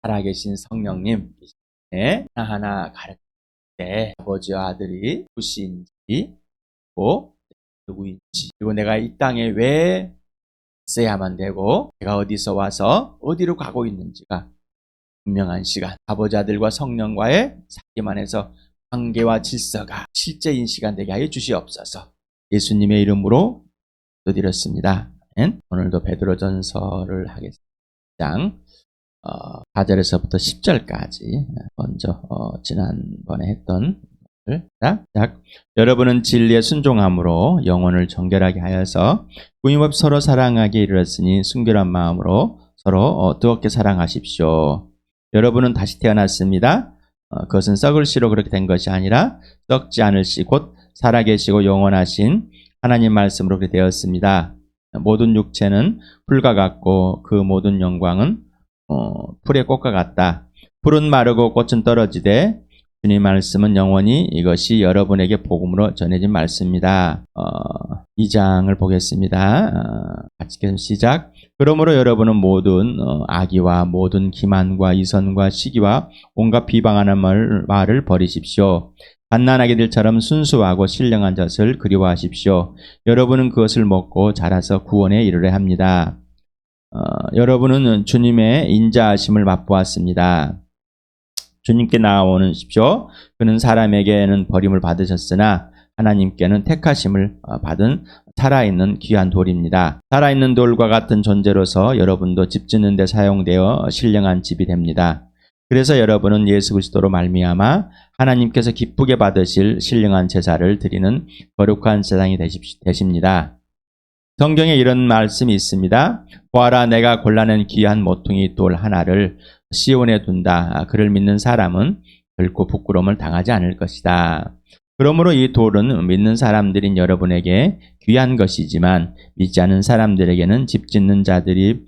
살아계신 성령님 하나하나 가르칠 때 아버지와 아들이 누구신지, 또 누구인지, 그리고 내가 이 땅에 왜 있어야만 되고 내가 어디서 와서 어디로 가고 있는지가 분명한 시간, 아버지 아들과 성령과의 사귐 안에서 관계와 질서가 실제인 시간 되게 하여 주시옵소서. 예수님의 이름으로 기도드렸습니다. 오늘도 베드로전서를 하겠습니다. 4절에서부터 10절까지 먼저 지난번에 했던 여러분은 진리에 순종함으로 영혼을 정결하게 하여서 구임없이 서로 사랑하게 이르렀으니 순결한 마음으로 서로 뜨겁게 사랑하십시오. 여러분은 다시 태어났습니다. 그것은 썩을 씨로 그렇게 된 것이 아니라 썩지 않을 씨 곧 살아계시고 영원하신 하나님 말씀으로 그렇게 되었습니다. 모든 육체는 풀과 같고 그 모든 영광은 풀의 꽃과 같다. 풀은 마르고 꽃은 떨어지되 주님 말씀은 영원히 이것이 여러분에게 복음으로 전해진 말씀입니다. 2장을 보겠습니다. 같이 계속 시작. 그러므로 여러분은 모든 악의와 모든 기만과 이선과 시기와 온갖 비방하는 말을 버리십시오. 갓난아기들처럼 순수하고 신령한 젖을 그리워하십시오. 여러분은 그것을 먹고 자라서 구원에 이르려 합니다. 여러분은 주님의 인자하심을 맛보았습니다. 주님께 나아오십시오. 그는 사람에게는 버림을 받으셨으나 하나님께는 택하심을 받은 살아있는 귀한 돌입니다. 살아있는 돌과 같은 존재로서 여러분도 집 짓는 데 사용되어 신령한 집이 됩니다. 그래서 여러분은 예수 그리스도로 말미암아 하나님께서 기쁘게 받으실 신령한 제사를 드리는 거룩한 세상이 되십니다. 성경에 이런 말씀이 있습니다. 보아라, 내가 골라낸 귀한 모퉁이 돌 하나를 시온에 둔다. 그를 믿는 사람은 결코 부끄러움을 당하지 않을 것이다. 그러므로 이 돌은 믿는 사람들인 여러분에게 귀한 것이지만 믿지 않는 사람들에게는 집 짓는 자들이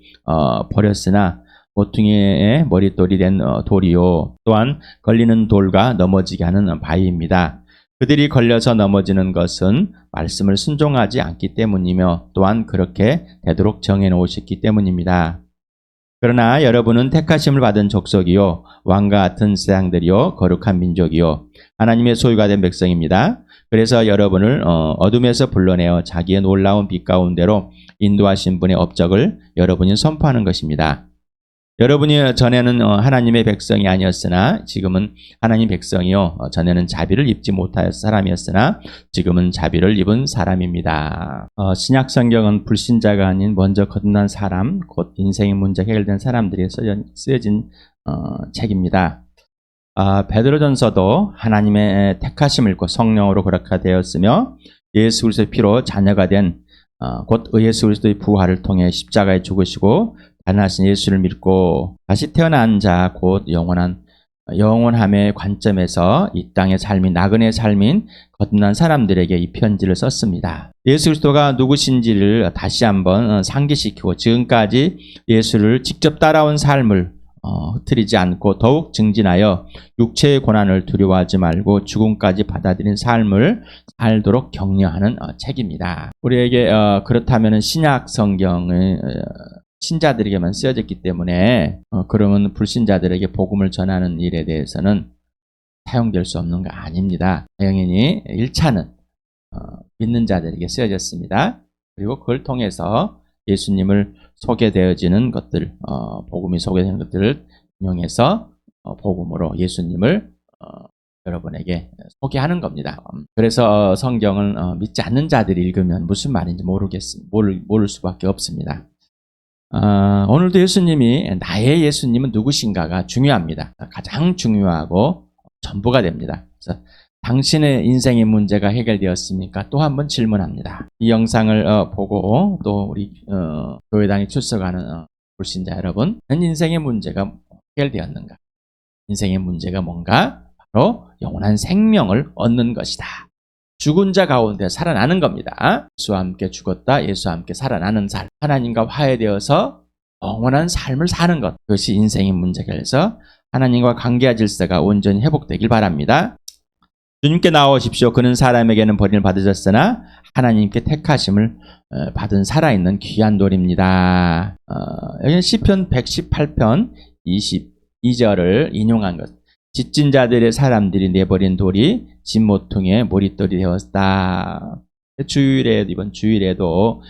버렸으나 모퉁이의 머릿돌이 된 돌이요, 또한 걸리는 돌과 넘어지게 하는 바위입니다. 그들이 걸려서 넘어지는 것은 말씀을 순종하지 않기 때문이며 또한 그렇게 되도록 정해놓으셨기 때문입니다. 그러나 여러분은 택하심을 받은 족속이요, 왕과 같은 세상들이요, 거룩한 민족이요, 하나님의 소유가 된 백성입니다. 그래서 여러분을 어둠에서 불러내어 자기의 놀라운 빛 가운데로 인도하신 분의 업적을 여러분이 선포하는 것입니다. 여러분이 전에는 하나님의 백성이 아니었으나 지금은 하나님 백성이요, 전에는 자비를 입지 못하였 사람이었으나 지금은 자비를 입은 사람입니다. 신약 성경은 불신자가 아닌 먼저 거듭난 사람, 곧 인생의 문제가 해결된 사람들이 쓰여진 책입니다. 베드로전서도 하나님의 택하심을 입고 성령으로 거룩화되었으며 예수 그리스도의 피로 자녀가 된 곧 예수 그리스도의 부활을 통해 십자가에 죽으시고 단하신 예수를 믿고 다시 태어난 자, 곧 영원함의 관점에서 이 땅의 삶인 나그네 삶인 거듭난 사람들에게 이 편지를 썼습니다. 예수 그리스도가 누구신지를 다시 한번 상기시키고 지금까지 예수를 직접 따라온 삶을 흐트리지 않고 더욱 증진하여 육체의 고난을 두려워하지 말고 죽음까지 받아들인 삶을 살도록 격려하는 책입니다. 우리에게 그렇다면 신약 성경의 신자들에게만 쓰여졌기 때문에 그러면 불신자들에게 복음을 전하는 일에 대해서는 사용될 수 없는 거 아닙니다. 당연히 1차는 믿는 자들에게 쓰여졌습니다. 그리고 그걸 통해서 예수님을 소개되어지는 것들, 복음이 소개되는 것들을 인용해서 복음으로 예수님을 여러분에게 소개하는 겁니다. 그래서 성경을 믿지 않는 자들이 읽으면 무슨 말인지 모를 수밖에 없습니다. 오늘도 예수님이 나의 예수님은 누구신가가 중요합니다. 가장 중요하고 전부가 됩니다. 그래서 당신의 인생의 문제가 해결되었습니까? 또 한 번 질문합니다. 이 영상을 보고 또 우리 교회당에 출석하는 불신자 여러분, 인생의 문제가 해결되었는가? 인생의 문제가 뭔가? 바로 영원한 생명을 얻는 것이다. 죽은 자 가운데 살아나는 겁니다. 예수와 함께 죽었다, 예수와 함께 살아나는 삶, 하나님과 화해되어서 영원한 삶을 사는 것, 그것이 인생의 문제가 해서 하나님과 관계와 질서가 온전히 회복되길 바랍니다. 주님께 나오십시오. 그는 사람에게는 버림을 받으셨으나 하나님께 택하심을 받은 살아있는 귀한 돌입니다. 여기는 시편 118편 2절을 인용한 것. 지진 자들의 사람들이 내버린 돌이 진모퉁의 머릿돌이 되었다. 이번 주일에도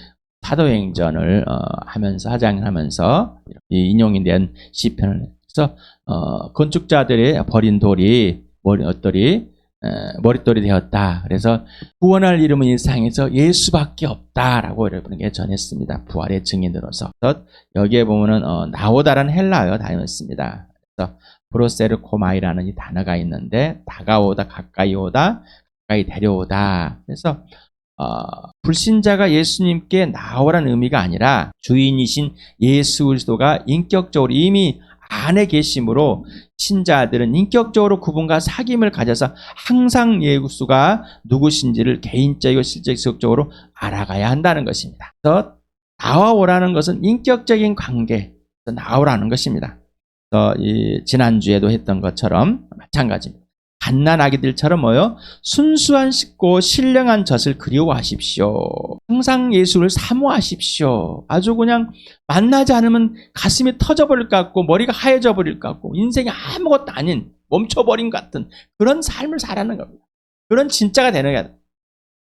사도행전을 하면서 하장하면서 인용이 된 시편을 해서 건축자들의 버린 돌이 머릿돌이 되었다. 그래서 구원할 이름은 이 세상에서 예수밖에 없다라고 여러분에게 전했습니다. 부활의 증인으로서. 여기에 보면은 나오다라는 헬라어가 다녔습니다. 그래서 프로세르코마이라는 이 단어가 있는데 다가오다, 가까이 오다, 가까이 데려오다. 그래서 불신자가 예수님께 나오라는 의미가 아니라 주인이신 예수 그리스도가 인격적으로 이미 안에 계심으로 신자들은 인격적으로 그분과 사귐을 가져서 항상 예수가 누구신지를 개인적이고 실질적으로 알아가야 한다는 것입니다. 그래서 나와오라는 것은 인격적인 관계에서 나오라는 것입니다. 지난주에도 했던 것처럼 마찬가지입니다. 갓난아기들처럼 순수한 씻고 신령한 젖을 그리워하십시오. 항상 예수를 사모하십시오. 아주 그냥 만나지 않으면 가슴이 터져버릴 것 같고 머리가 하얘져 버릴 것 같고 인생이 아무것도 아닌 멈춰버린 것 같은 그런 삶을 살아가는 겁니다. 그런 진짜가 되는 거예요.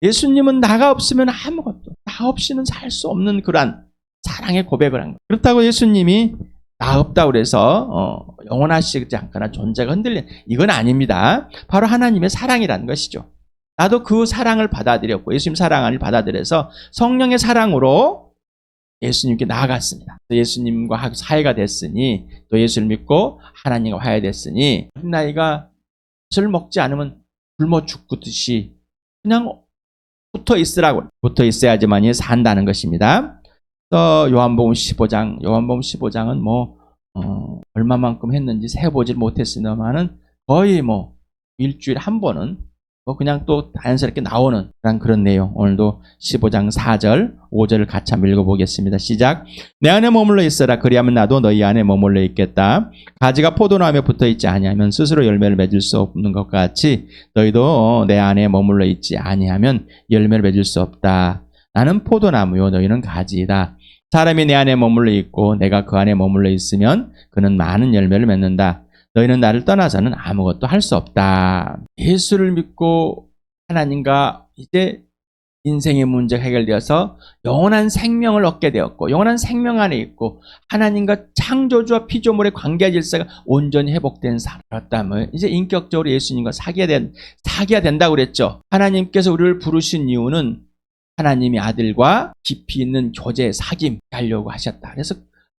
예수님은 나가 없으면 아무것도, 나 없이는 살 수 없는 그러한 사랑의 고백을 한 거예요. 그렇다고 예수님이 나 없다고 그래서 영원하시지 않거나 존재가 흔들리는 이건 아닙니다. 바로 하나님의 사랑이라는 것이죠. 나도 그 사랑을 받아들였고 예수님 사랑을 받아들여서 성령의 사랑으로 예수님께 나아갔습니다. 예수님과 사이가 됐으니 또 예수를 믿고 하나님과 화해됐으니 나이가 술 먹지 않으면 굶어 죽듯이 그냥 붙어 있어야지만이 산다는 것입니다. 요한복음 15장은 얼마만큼 했는지 세보질 못했으나마는 거의 일주일에 한 번은 그냥 또 자연스럽게 나오는 그런 내용. 오늘도 15장 4절, 5절을 같이 한번 읽어보겠습니다. 시작. 내 안에 머물러 있어라. 그리하면 나도 너희 안에 머물러 있겠다. 가지가 포도나무에 붙어 있지 아니하면 스스로 열매를 맺을 수 없는 것 같이 너희도 내 안에 머물러 있지 아니하면 열매를 맺을 수 없다. 나는 포도나무요 너희는 가지이다. 사람이 내 안에 머물러 있고 내가 그 안에 머물러 있으면 그는 많은 열매를 맺는다. 너희는 나를 떠나서는 아무것도 할 수 없다. 예수를 믿고 하나님과 이제 인생의 문제가 해결되어서 영원한 생명을 얻게 되었고 영원한 생명 안에 있고 하나님과 창조주와 피조물의 관계 질서가 온전히 회복된 사람이었다면 이제 인격적으로 예수님과 사귀어야 된다고 그랬죠. 하나님께서 우리를 부르신 이유는 하나님의 아들과 깊이 있는 교제, 사귐 하려고 하셨다. 그래서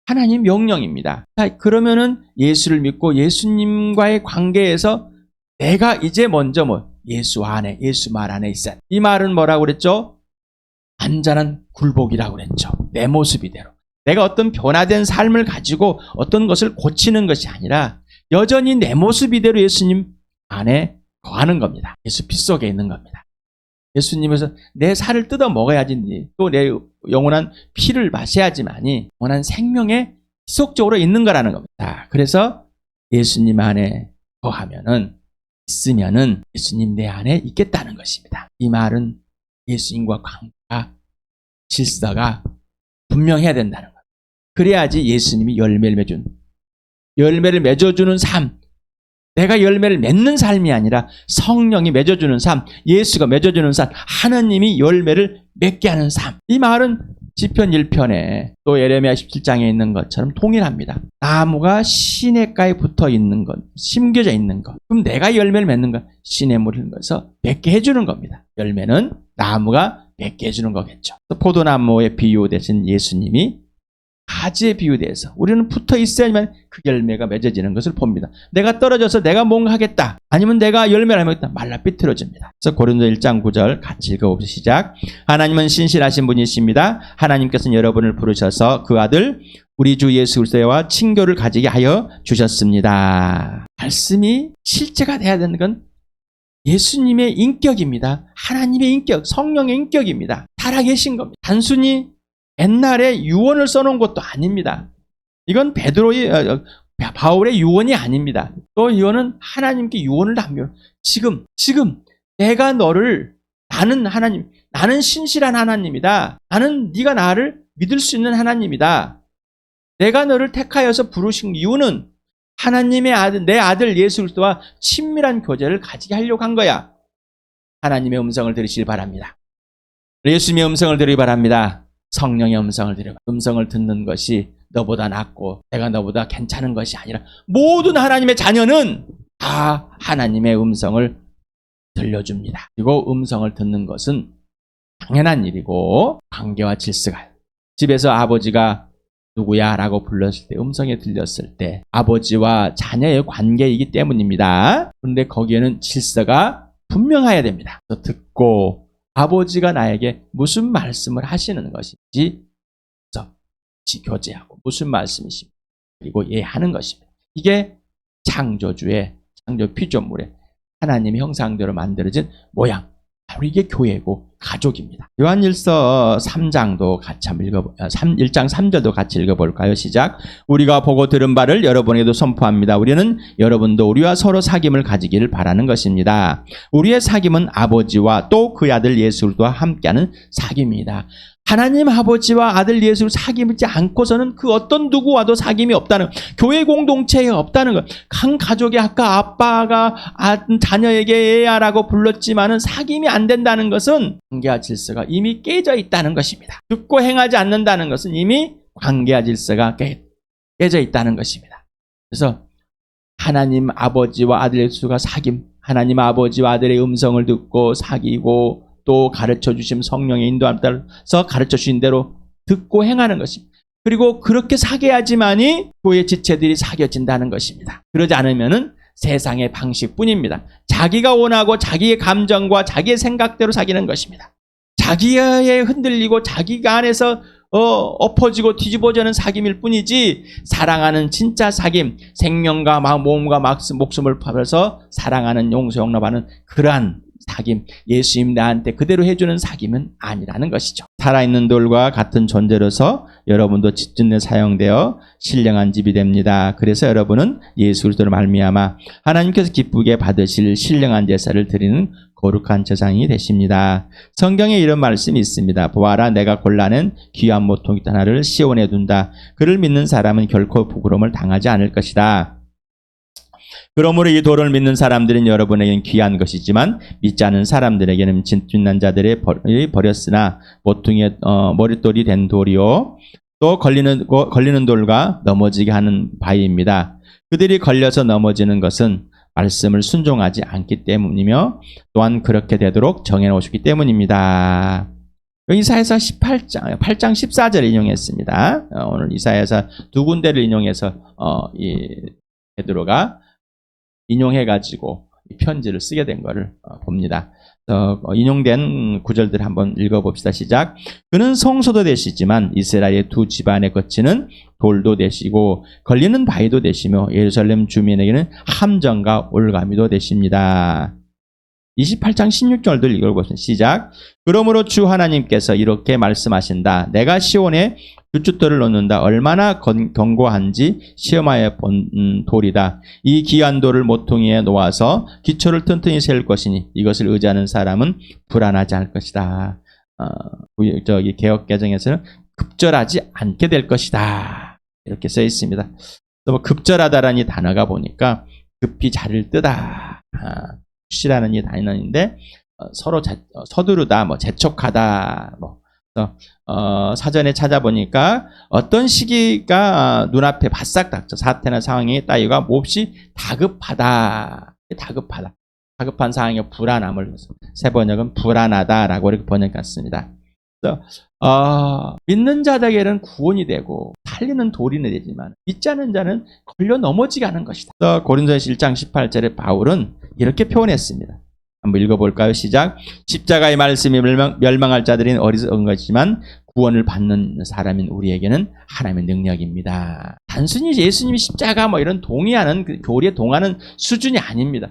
하나님 명령입니다. 그러면은 예수를 믿고 예수님과의 관계에서 내가 이제 먼저 예수 안에, 예수 말 안에 있어야. 이 말은 뭐라고 그랬죠? 완전한 굴복이라고 그랬죠. 내 모습이대로. 내가 어떤 변화된 삶을 가지고 어떤 것을 고치는 것이 아니라 여전히 내 모습이대로 예수님 안에 거하는 겁니다. 예수 피 속에 있는 겁니다. 예수님에서 내 살을 뜯어 먹어야지 또 내 영원한 피를 마셔야지만이 영원한 생명에 지속적으로 있는 거라는 겁니다. 그래서 예수님 안에 있으면은 예수님 내 안에 있겠다는 것입니다. 이 말은 예수님과 관계가 질서가 분명해야 된다는 거예요. 그래야지 예수님이 열매를 맺어주는 삶, 내가 열매를 맺는 삶이 아니라 성령이 맺어주는 삶, 예수가 맺어주는 삶, 하나님이 열매를 맺게 하는 삶. 이 말은 시편 1편에 또 예레미야 17장에 있는 것처럼 동일합니다. 나무가 시냇가에 붙어 있는 것, 심겨져 있는 것. 그럼 내가 열매를 맺는 것, 시냇물을 넣어서 맺게 해주는 겁니다. 열매는 나무가 맺게 해주는 거겠죠. 포도나무의 비유되신 예수님이 가지에 비유돼서 우리는 붙어 있어야만 그 열매가 맺어지는 것을 봅니다. 내가 떨어져서 내가 뭔가 하겠다. 아니면 내가 열매를 하겠다. 말라 삐뚤어집니다. 그래서 고린도 1장 9절 같이 읽어봅시다. 시작. 하나님은 신실하신 분이십니다. 하나님께서는 여러분을 부르셔서 그 아들 우리 주 예수 그리스도와 친교를 가지게 하여 주셨습니다. 말씀이 실제가 돼야 되는 건 예수님의 인격입니다. 하나님의 인격, 성령의 인격입니다. 살아계신 겁니다. 단순히 옛날에 유언을 써놓은 것도 아닙니다. 이건 바울의 유언이 아닙니다. 또 이거는 하나님께 유언을 합니다. 지금 내가 나는 신실한 하나님이다. 네가 나를 믿을 수 있는 하나님이다. 내가 너를 택하여서 부르신 이유는 하나님의 아들, 내 아들 예수 그리스도와 친밀한 교제를 가지게 하려고 한 거야. 하나님의 음성을 들으시길 바랍니다. 예수님의 음성을 들으기 바랍니다. 성령의 음성을 들으라. 음성을 듣는 것이 너보다 낫고 내가 너보다 괜찮은 것이 아니라 모든 하나님의 자녀는 다 하나님의 음성을 들려줍니다. 그리고 음성을 듣는 것은 당연한 일이고 관계와 질서가, 집에서 아버지가 누구야? 라고 불렀을 때, 음성이 들렸을 때 아버지와 자녀의 관계이기 때문입니다. 그런데 거기에는 질서가 분명해야 됩니다. 듣고 아버지가 나에게 무슨 말씀을 하시는 것인지 교제하고 무슨 말씀이십니까? 그리고 이해하는 것입니다. 이게 창조주의 창조 피조물의 하나님의 형상대로 만들어진 모양, 바로 이게 교회고 가족입니다. 요한일서 3장도 같이 한번 1장 3절도 같이 읽어볼까요? 시작. 우리가 보고 들은 바를 여러분에게도 선포합니다. 우리는 여러분도 우리와 서로 사귐을 가지기를 바라는 것입니다. 우리의 사귐은 아버지와 또 그 아들 예수 그리스도와 함께하는 사귐입니다. 하나님 아버지와 아들 예수를 사귀지 않고서는 그 어떤 누구와도 사귐이 없다는, 교회 공동체에 없다는 것. 한 가족에 아까 아빠가 자녀에게 애야라고 불렀지만은 사귐이 안 된다는 것은 관계와 질서가 이미 깨져 있다는 것입니다. 듣고 행하지 않는다는 것은 이미 관계와 질서가 깨져 있다는 것입니다. 그래서 하나님 아버지와 아들 예수가 사귐, 하나님 아버지와 아들의 음성을 듣고 사귀고 또 가르쳐 주신 성령의 인도함 따라서 가르쳐 주신 대로 듣고 행하는 것입니다. 그리고 그렇게 사귀어야지만이 교회 지체들이 사귀어진다는 것입니다. 그러지 않으면은 세상의 방식뿐입니다. 자기가 원하고 자기의 감정과 자기의 생각대로 사귀는 것입니다. 자기에 흔들리고 자기가 안에서 엎어지고 뒤집어지는 사귐일 뿐이지, 사랑하는 진짜 사귐, 생명과 몸과 목숨을 팔아서 사랑하는 용서 용납하는 그러한 사귐, 예수님 나한테 그대로 해주는 사귐은 아니라는 것이죠. 살아있는 돌과 같은 존재로서 여러분도 집짓는 사용되어 신령한 집이 됩니다. 그래서 여러분은 예수 그리스도로 말미암아 하나님께서 기쁘게 받으실 신령한 제사를 드리는 거룩한 제사장이 되십니다. 성경에 이런 말씀이 있습니다. 보아라, 내가 골라낸 귀한 모퉁이 하나를 시온에 둔다. 그를 믿는 사람은 결코 부끄러움을 당하지 않을 것이다. 그러므로 이 돌을 믿는 사람들은 여러분에게는 귀한 것이지만 믿지 않은 사람들에게는 진난 자들이 버렸으나 모퉁이의 머릿돌이 된 돌이요 또 걸리는 돌과 넘어지게 하는 바위입니다. 그들이 걸려서 넘어지는 것은 말씀을 순종하지 않기 때문이며 또한 그렇게 되도록 정해놓으셨기 때문입니다. 이사야서 8장 14절을 인용했습니다. 오늘 이사야서 두 군데를 인용해서 베드로가 인용해가지고 편지를 쓰게 된 것을 봅니다. 인용된 구절들 한번 읽어봅시다. 시작. 그는 성소도 되시지만 이스라엘의 두 집안에 거치는 돌도 되시고 걸리는 바위도 되시며 예루살렘 주민에게는 함정과 올가미도 되십니다. 28장 16절도 읽어보겠습니다. 시작. 그러므로 주 하나님께서 이렇게 말씀하신다. 내가 시온에 주춧돌을 놓는다. 얼마나 견고한지 시험하여 본 돌이다. 이 귀한 돌을 모퉁이에 놓아서 기초를 튼튼히 세울 것이니 이것을 의지하는 사람은 불안하지 않을 것이다. 개역개정에서는 급절하지 않게 될 것이다. 이렇게 써 있습니다. 급절하다라는 이 단어가 보니까 급히 자를 뜨다. 시라는 이 단어인데 서로 서두르다, 재촉하다, 사전에 찾아보니까 어떤 시기가 눈앞에 바싹 닥쳐 사태나 상황이 따위가 몹시 다급하다. 다급한 상황의 불안함을 새 번역은 불안하다라고 이렇게 번역했습니다. 그래서 믿는 자들에게는 구원이 되고 살리는 돌이 되지만 믿지 않는 자는 걸려 넘어지게 하는 것이다. 고린도전서 1장 18절에 바울은 이렇게 표현했습니다. 한번 읽어볼까요? 시작. 십자가의 말씀이 멸망할 자들은 어리석은 것이지만 구원을 받는 사람인 우리에게는 하나님의 능력입니다. 단순히 예수님이 십자가 이런 동의하는 교리에 동하는 수준이 아닙니다.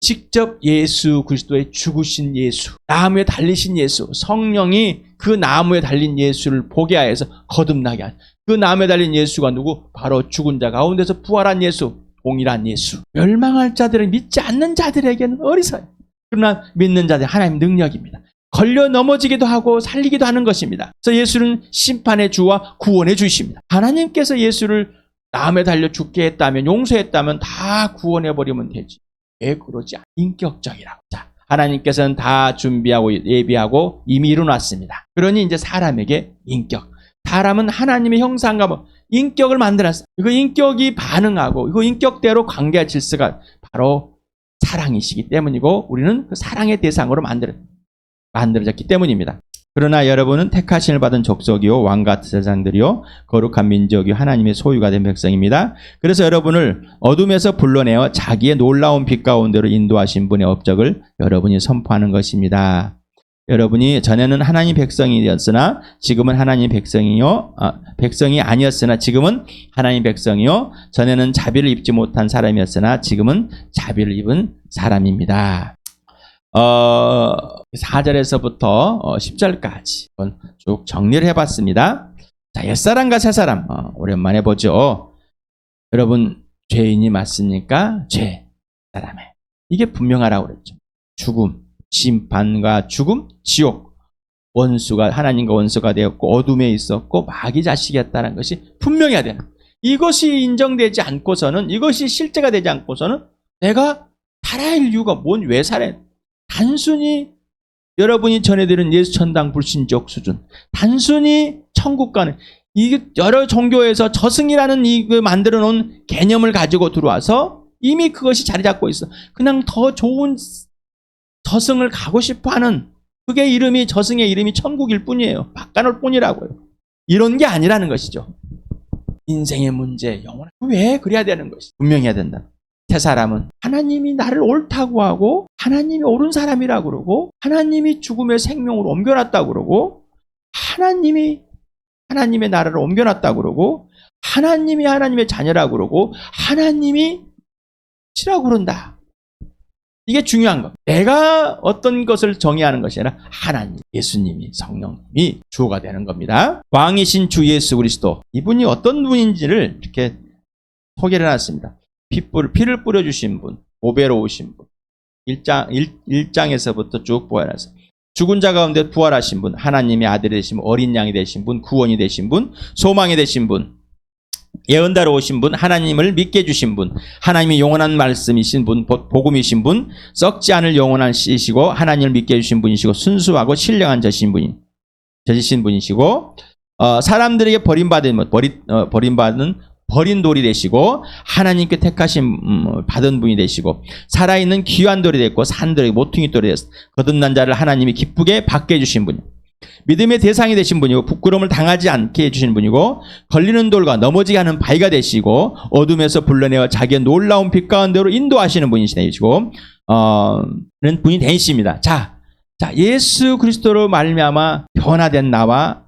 직접 예수 그리스도의 죽으신 예수, 나무에 달리신 예수, 성령이 그 나무에 달린 예수를 보게 하여서 거듭나게 한 그 나무에 달린 예수가 누구? 바로 죽은 자 가운데서 부활한 예수, 동일한 예수. 멸망할 자들은 믿지 않는 자들에게는 어리석어요. 그러나 믿는 자들 하나님 능력입니다. 걸려 넘어지기도 하고 살리기도 하는 것입니다. 그래서 예수는 심판의 주와 구원의 주이십니다. 하나님께서 예수를 남에 달려 죽게 했다면, 용서했다면 다 구원해버리면 되지. 왜 그러지? 인격적이라고. 자, 하나님께서는 다 준비하고 예비하고 이미 이루어놨습니다. 그러니 이제 사람에게 인격. 사람은 하나님의 형상과 뭐 인격을 만들었어요. 이거 인격이 반응하고 이거 인격대로 관계와 질서가 바로 사랑이시기 때문이고 우리는 그 사랑의 대상으로 만들어졌기 때문입니다. 그러나 여러분은 택하심을 받은 족속이요 왕같은 세상들이요 거룩한 민족이요 하나님의 소유가 된 백성입니다. 그래서 여러분을 어둠에서 불러내어 자기의 놀라운 빛 가운데로 인도하신 분의 업적을 여러분이 선포하는 것입니다. 여러분이 전에는 하나님 백성이었으나 지금은 하나님 백성이 아니었으나 지금은 하나님 백성이요 전에는 자비를 입지 못한 사람이었으나 지금은 자비를 입은 사람입니다. 4절에서부터 10절까지 쭉 정리를 해봤습니다. 자, 옛사람과 새사람 오랜만에 보죠. 여러분 죄인이 맞습니까? 죄 사람에 이게 분명하라고 그랬죠. 죽음, 심판과 죽음, 지옥, 원수가 하나님과 원수가 되었고 어둠에 있었고 마귀 자식이었다는 것이 분명해야 되는. 이것이 인정되지 않고서는 이것이 실제가 되지 않고서는 내가 살아야 할 이유가 왜 살아야 돼? 단순히 여러분이 전해드린 예수 천당 불신적 수준, 단순히 천국 가는 이게 여러 종교에서 저승이라는 이 만들어 놓은 개념을 가지고 들어와서 이미 그것이 자리 잡고 있어. 그냥 더 좋은 저승을 가고 싶어하는 그게 이름이 저승의 이름이 천국일 뿐이에요. 바꿔놓을 뿐이라고요. 이런 게 아니라는 것이죠. 인생의 문제, 영원 왜 그래야 되는 것이 분명해야 된다. 새 사람은 하나님이 나를 옳다고 하고 하나님이 옳은 사람이라고 그러고 하나님이 죽음의 생명으로 옮겨놨다고 그러고 하나님이 하나님의 나라를 옮겨놨다고 그러고 하나님이 하나님의 자녀라고 그러고 하나님이 치라고 그런다. 이게 중요한 거. 내가 어떤 것을 정의하는 것이 아니라 하나님, 예수님이 성령님이 주어가 되는 겁니다. 왕이신 주 예수 그리스도 이분이 어떤 분인지를 이렇게 소개를 해놨습니다. 피를 뿌려주신 분, 보배로우신 분. 1장에서부터 쭉 보아라서 죽은 자 가운데 부활하신 분, 하나님의 아들이 되신 분, 어린 양이 되신 분, 구원이 되신 분, 소망이 되신 분, 예언자로 오신 분, 하나님을 믿게 해주신 분, 하나님의 영원한 말씀이신 분, 복음이신 분, 썩지 않을 영원한 씨이시고 하나님을 믿게 해주신 분이시고 순수하고 신령한 저지신 분이시고 사람들에게 버림받은 버린 돌이 되시고 하나님께 택하심 받은 분이 되시고 살아있는 귀한 돌이 됐고 산돌이 모퉁이 돌이 됐어. 거듭난 자를 하나님이 기쁘게 받게 해주신 분이요 믿음의 대상이 되신 분이고 부끄러움을 당하지 않게 해주신 분이고 걸리는 돌과 넘어지게 하는 바위가 되시고 어둠에서 불러내어 자기의 놀라운 빛 가운데로 인도하시는 분이시고 는 분이 되십니다. 자, 예수 그리스도로 말미암아 변화된 나와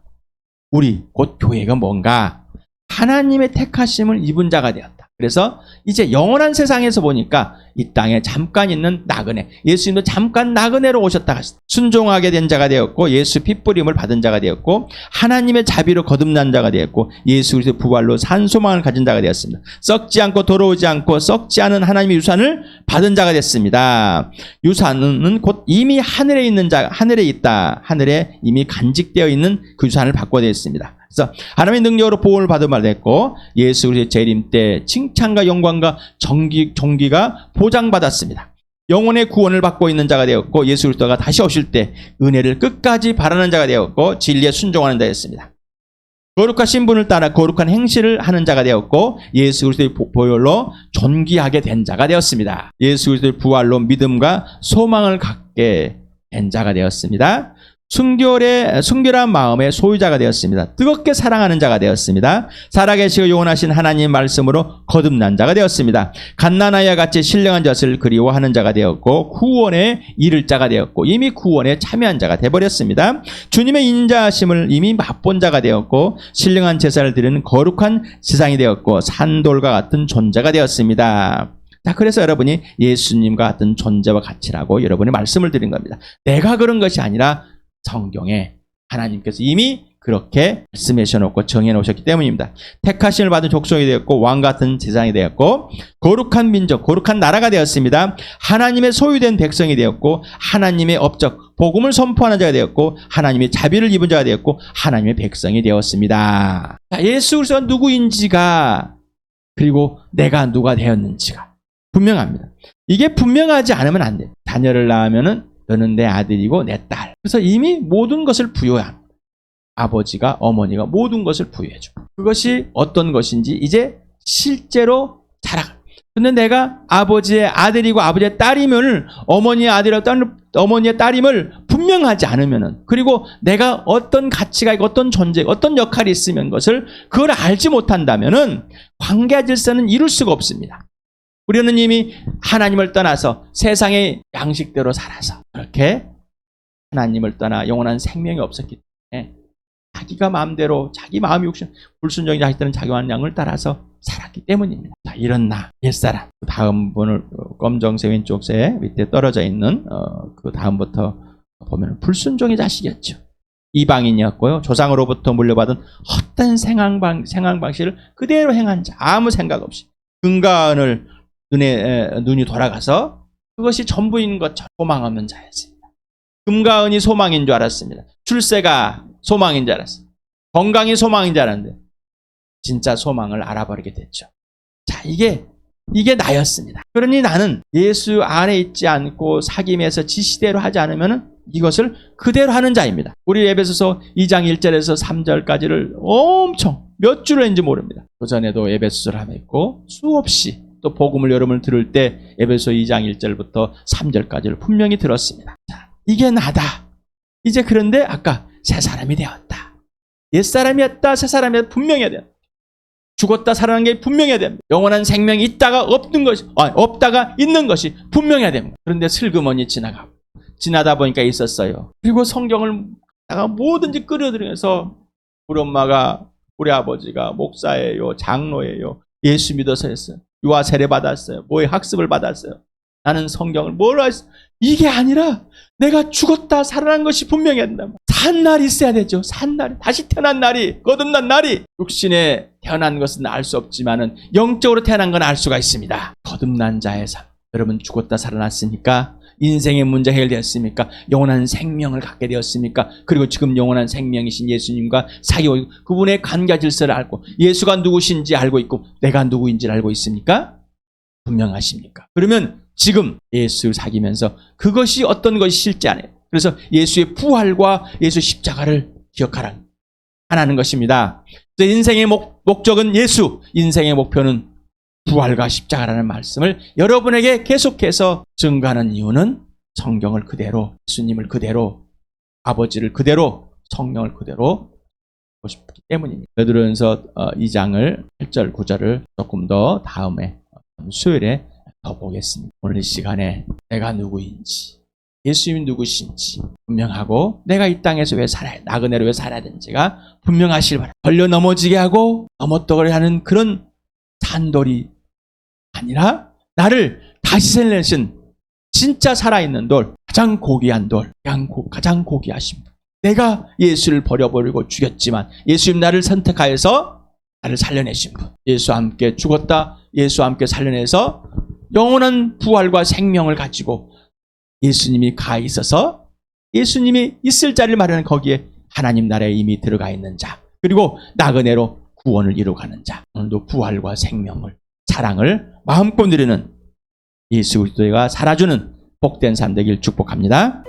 우리 곧 교회가 뭔가 하나님의 택하심을 입은 자가 되었다. 그래서 이제 영원한 세상에서 보니까 이 땅에 잠깐 있는 나그네, 예수님도 잠깐 나그네로 오셨다가 순종하게 된 자가 되었고 예수 핏부림을 받은 자가 되었고 하나님의 자비로 거듭난 자가 되었고 예수 그리스도의 부활로 산 소망을 가진 자가 되었습니다. 썩지 않고 더러우지 않고 썩지 않은 하나님의 유산을 받은 자가 됐습니다. 유산은 곧 이미 하늘에 있는 자, 하늘에 있다. 하늘에 이미 간직되어 있는 그 유산을 받고 되었습니다. 그래서 하나님의 능력으로 보호를 받은 바 됐고 예수 그리스도의 재림 때 칭찬과 영광과 존귀가 보장받았습니다. 영혼의 구원을 받고 있는 자가 되었고 예수 그리스도가 다시 오실 때 은혜를 끝까지 바라는 자가 되었고 진리에 순종하는 자였습니다. 거룩하신 분을 따라 거룩한 행실을 하는 자가 되었고 예수 그리스도의 보혈로 존귀하게 된 자가 되었습니다. 예수 그리스도의 부활로 믿음과 소망을 갖게 된 자가 되었습니다. 순결한 마음의 소유자가 되었습니다. 뜨겁게 사랑하는 자가 되었습니다. 살아계시고 영원하신 하나님 말씀으로 거듭난 자가 되었습니다. 갓난아이와 같이 신령한 젖을 그리워하는 자가 되었고 구원에 이를 자가 되었고 이미 구원에 참여한 자가 되어버렸습니다. 주님의 인자하심을 이미 맛본 자가 되었고 신령한 제사를 드리는 거룩한 지상이 되었고 산돌과 같은 존재가 되었습니다. 자, 그래서 여러분이 예수님과 같은 존재와 가치라고 여러분이 말씀을 드린 겁니다. 내가 그런 것이 아니라 성경에 하나님께서 이미 그렇게 말씀해 놓고 정해 놓으셨기 때문입니다. 택하심을 받은 족속이 되었고 왕 같은 제사장이 되었고 거룩한 민족, 거룩한 나라가 되었습니다. 하나님의 소유된 백성이 되었고 하나님의 업적, 복음을 선포하는 자가 되었고 하나님의 자비를 입은 자가 되었고 하나님의 백성이 되었습니다. 자, 예수 그리스도가 누구인지가 그리고 내가 누가 되었는지가 분명합니다. 이게 분명하지 않으면 안 돼. 자녀를 낳으면은 너는 내 아들이고 내 딸. 그래서 이미 모든 것을 부여합니다. 아버지가 어머니가 모든 것을 부여해줘. 그것이 어떤 것인지 이제 실제로 자라가. 근데 내가 아버지의 아들이고 아버지의 딸이면 어머니의 아들이고 어머니의 딸임을 분명하지 않으면은, 그리고 내가 어떤 가치가 있고 어떤 존재, 어떤 역할이 있으면 그걸 알지 못한다면은 관계 질서는 이룰 수가 없습니다. 우리는 이미 하나님을 떠나서 세상의 양식대로 살아서 그렇게 하나님을 떠나 영원한 생명이 없었기 때문에 자기가 마음대로 자기 마음이 욕심 불순종의 자식들은 자기 wan양을 따라서 살았기 때문입니다. 자, 이런 나 옛사람. 다음 분을 검정색 왼쪽 새 밑에 떨어져 있는 그 다음부터 보면 불순종의 자식이었죠. 이방인이었고요. 조상으로부터 물려받은 헛된 생활 방식을 그대로 행한 자. 아무 생각 없이 금가은을 눈이 돌아가서 그것이 전부인 것처럼 소망 없는 자였습니다. 금가은이 소망인 줄 알았습니다. 출세가 소망인 줄 알았어요. 건강이 소망인 줄 알았는데 진짜 소망을 알아버리게 됐죠. 자, 이게 나였습니다. 그러니 나는 예수 안에 있지 않고 사귐에서 지시대로 하지 않으면 이것을 그대로 하는 자입니다. 우리 에베소서 2장 1절에서 3절까지를 엄청 몇 주를 했는지 모릅니다. 그 전에도 에베소서를 하며 있고 수없이 또 복음을 여러분을 들을 때 에베소 2장 1절부터 3절까지를 분명히 들었습니다. 자, 이게 나다. 이제 그런데 아까 새 사람이 되었다. 옛 사람이었다. 새 사람이었다. 분명해야 돼요. 죽었다 살아난 게 분명해야 됩니다. 영원한 생명이 있다가 없다가 있는 것이 분명해야 됩니다. 그런데 슬그머니 지나다 보니까 있었어요. 그리고 성경을 뭐든지 끌어들여서 우리 엄마가 우리 아버지가 목사예요, 장로예요, 예수 믿어서 했어요. 유아 세례 받았어요. 뭐에 학습을 받았어요. 나는 성경을 뭘 했어? 이게 아니라 내가 죽었다 살아난 것이 분명해야 된다. 산 날이 있어야 되죠. 산 날이. 다시 태어난 날이, 거듭난 날이. 육신에 태어난 것은 알 수 없지만은 영적으로 태어난 건 알 수가 있습니다. 거듭난 자의 삶. 여러분 죽었다 살아났으니까 인생의 문제 해결되었습니까? 영원한 생명을 갖게 되었습니까? 그리고 지금 영원한 생명이신 예수님과 사귀고 있고 그분의 관계 질서를 알고 예수가 누구신지 알고 있고 내가 누구인지를 알고 있습니까? 분명하십니까? 그러면 지금 예수 사귀면서 그것이 어떤 것이 실제 아니에요. 그래서 예수의 부활과 예수 십자가를 기억하라는 것입니다. 인생의 목적은 예수, 인생의 목표는 부활과 십자가라는 말씀을 여러분에게 계속해서 증거하는 이유는 성경을 그대로, 예수님을 그대로, 아버지를 그대로, 성령을 그대로 보고 싶기 때문입니다. 베드로전서 2장을 8절, 9절을 조금 더 다음에 수요일에 더 보겠습니다. 오늘 이 시간에 내가 누구인지, 예수님이 누구신지 분명하고 내가 이 땅에서 왜 살아야, 나그네로 왜 살아야 되는지가 분명하시길 바랍니다. 걸려 넘어지게 하고 넘어뜨리게 하는 그런 산돌이 아니라 나를 다시 살려내신 진짜 살아있는 돌, 가장 고귀한 돌, 가장 고귀하신 분. 내가 예수를 버려버리고 죽였지만 예수님 나를 선택하여서 나를 살려내신 분. 예수와 함께 죽었다, 예수와 함께 살려내서 영원한 부활과 생명을 가지고 예수님이 가 있어서 예수님이 있을 자리를 마련한 거기에 하나님 나라에 이미 들어가 있는 자, 그리고 나그네로 구원을 이루어가는 자, 오늘도 부활과 생명을, 사랑을 마음껏 누리는 예수 그리스도가 살아주는 복된 삶 되길 축복합니다.